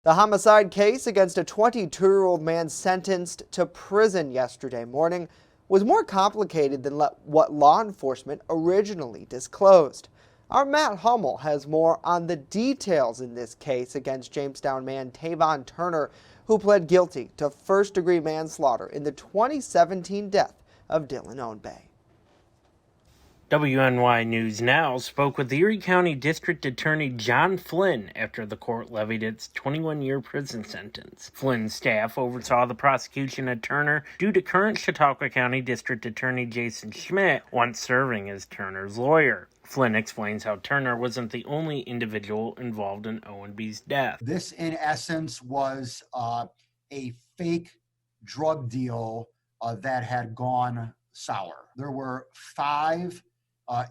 The homicide case against a 22-year-old man sentenced to prison yesterday morning was more complicated than what law enforcement originally disclosed. Our Matt Hummel has more on the details in this case against Jamestown man Tavon Turner, who pled guilty to first-degree manslaughter in the 2017 death of Dylan Ownbey. WNY News Now spoke with Erie County District Attorney John Flynn after the court levied its 21-year prison sentence. Flynn's staff oversaw the prosecution of Turner due to current Chautauqua County District Attorney Jason Schmidt once serving as Turner's lawyer. Flynn explains how Turner wasn't the only individual involved in Ownbey's death. This, in essence, was a fake drug deal that had gone sour. There were 5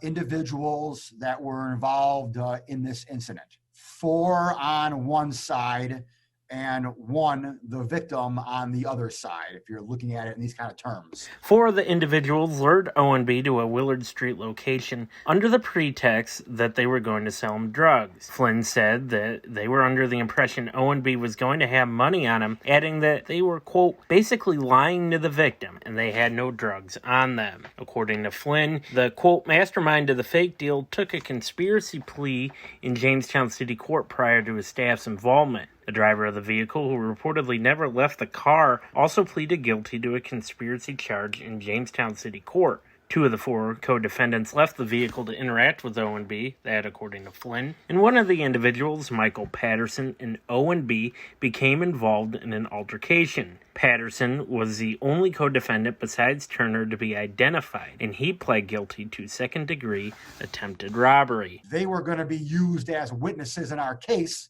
individuals that were involved in this incident. 4 on one side and 1, the victim, on the other side, if you're looking at it in these kind of terms. 4 of the individuals lured Ownbey to a Willard Street location under the pretext that they were going to sell him drugs. Flynn said that they were under the impression Ownbey was going to have money on him, adding that they were, quote, basically lying to the victim and they had no drugs on them. According to Flynn, the, quote, mastermind of the fake deal took a conspiracy plea in Jamestown City Court prior to his staff's involvement. The driver of the vehicle, who reportedly never left the car, also pleaded guilty to a conspiracy charge in Jamestown City Court. 2 of the 4 co-defendants left the vehicle to interact with Ownbey, that according to Flynn, and one of the individuals, Michael Patterson, and Ownbey became involved in an altercation. Patterson was the only co-defendant besides Turner to be identified, and he pled guilty to second-degree attempted robbery. They were going to be used as witnesses in our case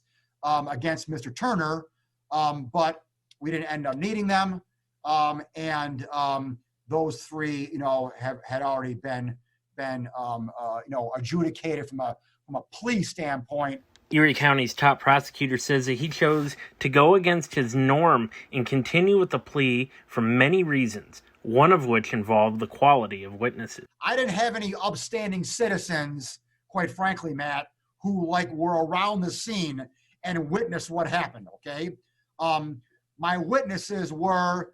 against Mr. Turner, but we didn't end up needing them, and those 3, had already been adjudicated from a plea standpoint. Erie County's top prosecutor says that he chose to go against his norm and continue with the plea for many reasons, one of which involved the quality of witnesses. I didn't have any upstanding citizens, quite frankly, Matt, who were around the scene and witnessed what happened, okay? My witnesses were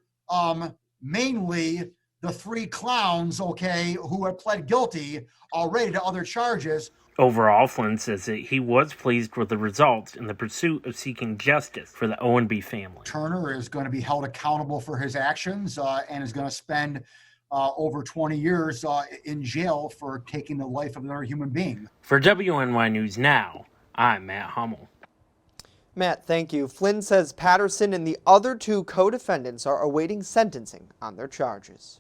mainly the 3 clowns, okay, who had pled guilty already to other charges. Overall, Flynn says that he was pleased with the results in the pursuit of seeking justice for the Ownbey family. Turner is going to be held accountable for his actions and is going to spend over 20 years in jail for taking the life of another human being. For WNY News Now, I'm Matt Hummel. Matt, thank you. Flynn says Patterson and the other 2 co-defendants are awaiting sentencing on their charges.